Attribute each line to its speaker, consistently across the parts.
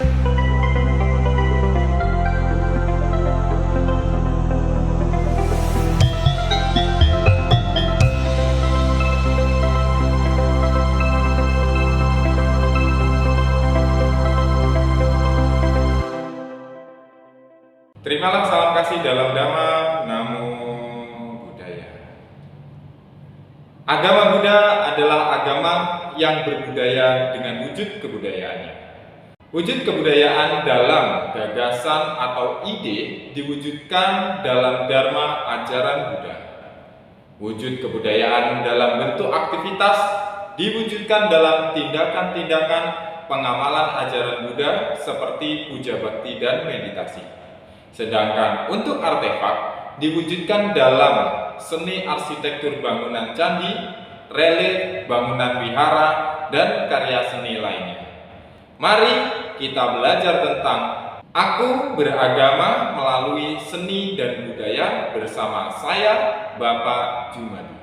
Speaker 1: Terimalah salam kasih dalam Dhamma, Namo Buddhaya. Agama Buddha adalah agama yang berbudaya dengan wujud kebudayaannya. Wujud kebudayaan dalam gagasan atau ide diwujudkan dalam Dharma ajaran Buddha. Wujud kebudayaan dalam bentuk aktivitas diwujudkan dalam tindakan-tindakan pengamalan ajaran Buddha seperti puja bakti dan meditasi. Sedangkan untuk artefak diwujudkan dalam seni arsitektur bangunan candi, relief bangunan wihara, dan karya seni lainnya. Mari kita belajar tentang aku beragama melalui seni dan budaya bersama saya, Bapak Jumadi.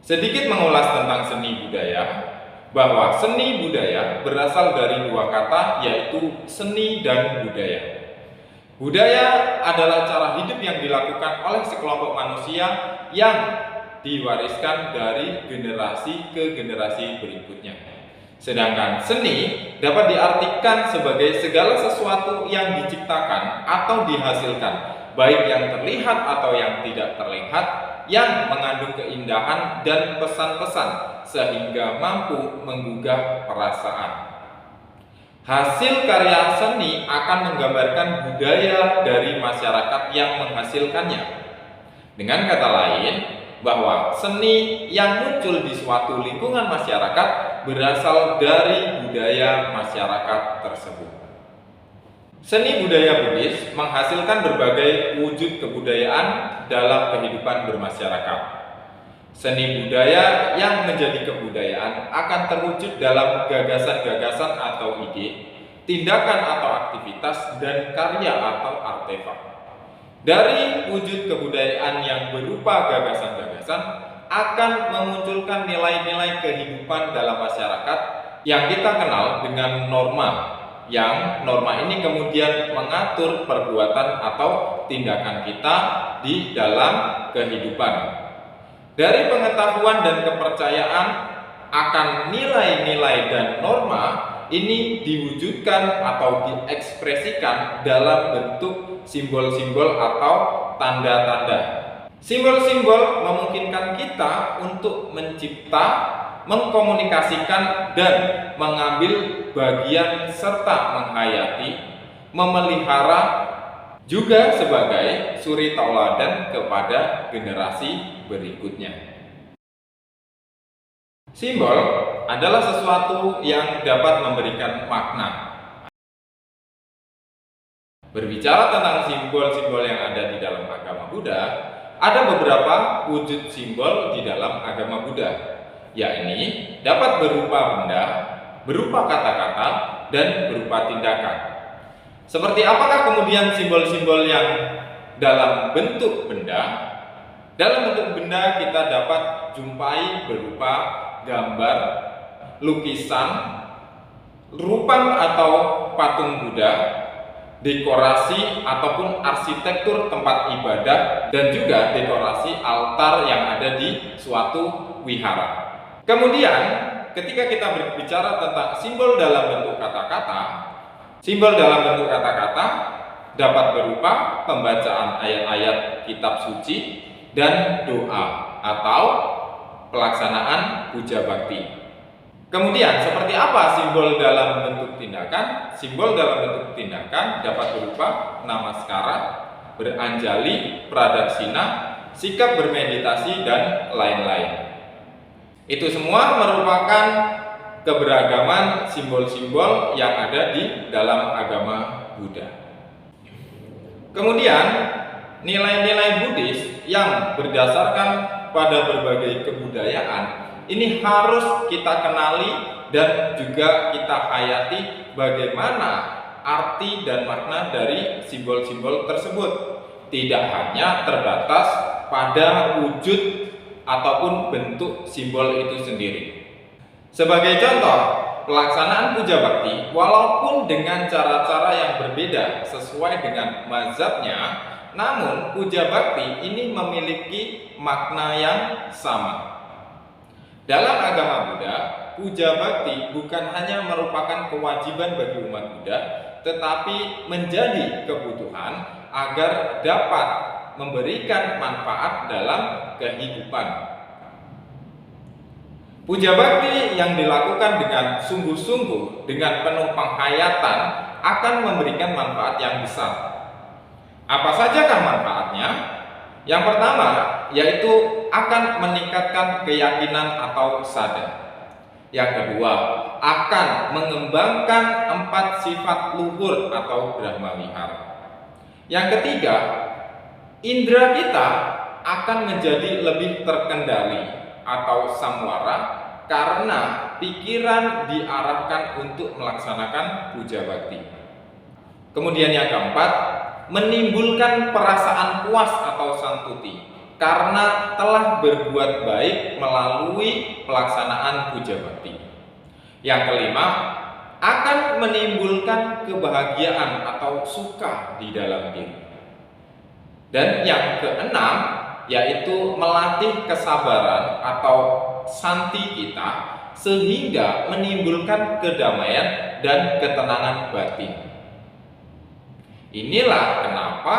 Speaker 1: Sedikit mengulas tentang seni budaya, bahwa seni budaya berasal dari dua kata, yaitu seni dan budaya. Budaya adalah cara hidup yang dilakukan oleh sekelompok manusia yang diwariskan dari generasi ke generasi berikutnya. Sedangkan seni dapat diartikan sebagai segala sesuatu yang diciptakan atau dihasilkan, baik yang terlihat atau yang tidak terlihat, yang mengandung keindahan dan pesan-pesan sehingga mampu menggugah perasaan. Hasil karya seni akan menggambarkan budaya dari masyarakat yang menghasilkannya. Dengan kata lain, bahwa seni yang muncul di suatu lingkungan masyarakat berasal dari budaya masyarakat tersebut. Seni budaya Buddhis menghasilkan berbagai wujud kebudayaan dalam kehidupan bermasyarakat. Seni budaya yang menjadi kebudayaan akan terwujud dalam gagasan-gagasan atau ide, tindakan atau aktivitas, dan karya atau artefak. Dari wujud kebudayaan yang berupa gagasan-gagasan akan memunculkan nilai-nilai kehidupan dalam masyarakat yang kita kenal dengan norma, yang norma ini kemudian mengatur perbuatan atau tindakan kita di dalam kehidupan. Dari pengetahuan dan kepercayaan akan nilai-nilai dan norma ini diwujudkan atau diekspresikan dalam bentuk simbol-simbol atau tanda-tanda. Simbol-simbol memungkinkan kita untuk mencipta, mengkomunikasikan, dan mengambil bagian serta menghayati, memelihara, juga sebagai suri tauladan kepada generasi berikutnya. Simbol adalah sesuatu yang dapat memberikan makna. Berbicara tentang simbol-simbol yang ada di dalam agama Buddha, ada beberapa wujud simbol di dalam agama Buddha, yakni dapat berupa benda, berupa kata-kata, dan berupa tindakan. Seperti apakah kemudian simbol-simbol yang dalam bentuk benda? Dalam bentuk benda kita dapat jumpai berupa gambar, lukisan, rupang atau patung Buddha, dekorasi ataupun arsitektur tempat ibadah, dan juga dekorasi altar yang ada di suatu wihara. Kemudian, ketika kita berbicara tentang simbol dalam bentuk kata-kata, simbol dalam bentuk kata-kata dapat berupa pembacaan ayat-ayat kitab suci dan doa atau pelaksanaan puja bakti. Kemudian, seperti apa simbol dalam bentuk tindakan? Simbol dalam bentuk tindakan dapat berupa namaskara, beranjali, pradaksina, sikap bermeditasi, dan lain-lain. Itu semua merupakan keberagaman simbol-simbol yang ada di dalam agama Buddha. Kemudian, nilai-nilai Buddhis yang berdasarkan pada berbagai kebudayaan ini harus kita kenali dan juga kita hayati bagaimana arti dan makna dari simbol-simbol tersebut. Tidak hanya terbatas pada wujud ataupun bentuk simbol itu sendiri. Sebagai contoh, pelaksanaan puja bakti walaupun dengan cara-cara yang berbeda sesuai dengan mazhabnya, namun puja bakti ini memiliki makna yang sama. Dalam agama Buddha, puja bakti bukan hanya merupakan kewajiban bagi umat Buddha, tetapi menjadi kebutuhan agar dapat memberikan manfaat dalam kehidupan. Puja bakti yang dilakukan dengan sungguh-sungguh, dengan penuh penghayatan, akan memberikan manfaat yang besar. Apa sajakah manfaatnya? Yang pertama, yaitu akan meningkatkan keyakinan atau sadar. Yang kedua, akan mengembangkan 4 sifat luhur atau Brahma Wihara. Yang ketiga, indera kita akan menjadi lebih terkendali atau samwara karena pikiran diarahkan untuk melaksanakan puja bakti. Kemudian yang keempat, menimbulkan perasaan puas atau santuti karena telah berbuat baik melalui pelaksanaan puja bakti. Yang kelima, akan menimbulkan kebahagiaan atau suka di dalam diri. Dan yang keenam, yaitu melatih kesabaran atau santi kita sehingga menimbulkan kedamaian dan ketenangan batin. Inilah kenapa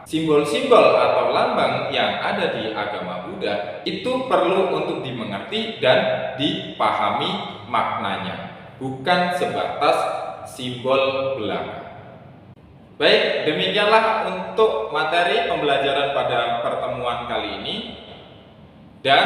Speaker 1: simbol-simbol atau lambang yang ada di agama Buddha itu perlu untuk dimengerti dan dipahami maknanya, bukan sebatas simbol belaka. Baik, demikianlah untuk materi pembelajaran pada pertemuan kali ini. Dan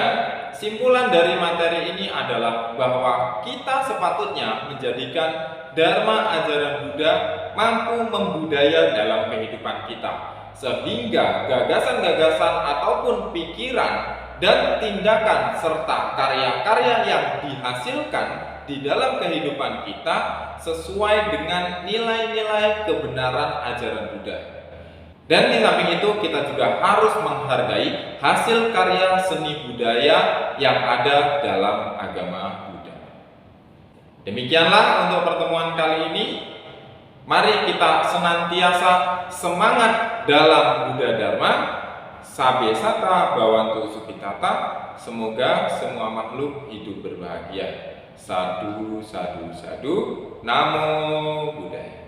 Speaker 1: simpulan dari materi ini adalah bahwa kita sepatutnya menjadikan Dharma ajaran Buddha mampu membudaya dalam kehidupan kita, sehingga gagasan-gagasan ataupun pikiran dan tindakan serta karya-karya yang dihasilkan di dalam kehidupan kita sesuai dengan nilai-nilai kebenaran ajaran Buddha. Dan di samping itu kita juga harus menghargai hasil karya seni budaya yang ada dalam agama Buddha. Demikianlah untuk pertemuan kali ini. Mari kita senantiasa semangat dalam Buddha Dharma. Sabe sata bawantu sukitata. Semoga semua makhluk hidup berbahagia. Sadu, sadu, sadu. Namo Buddhaya.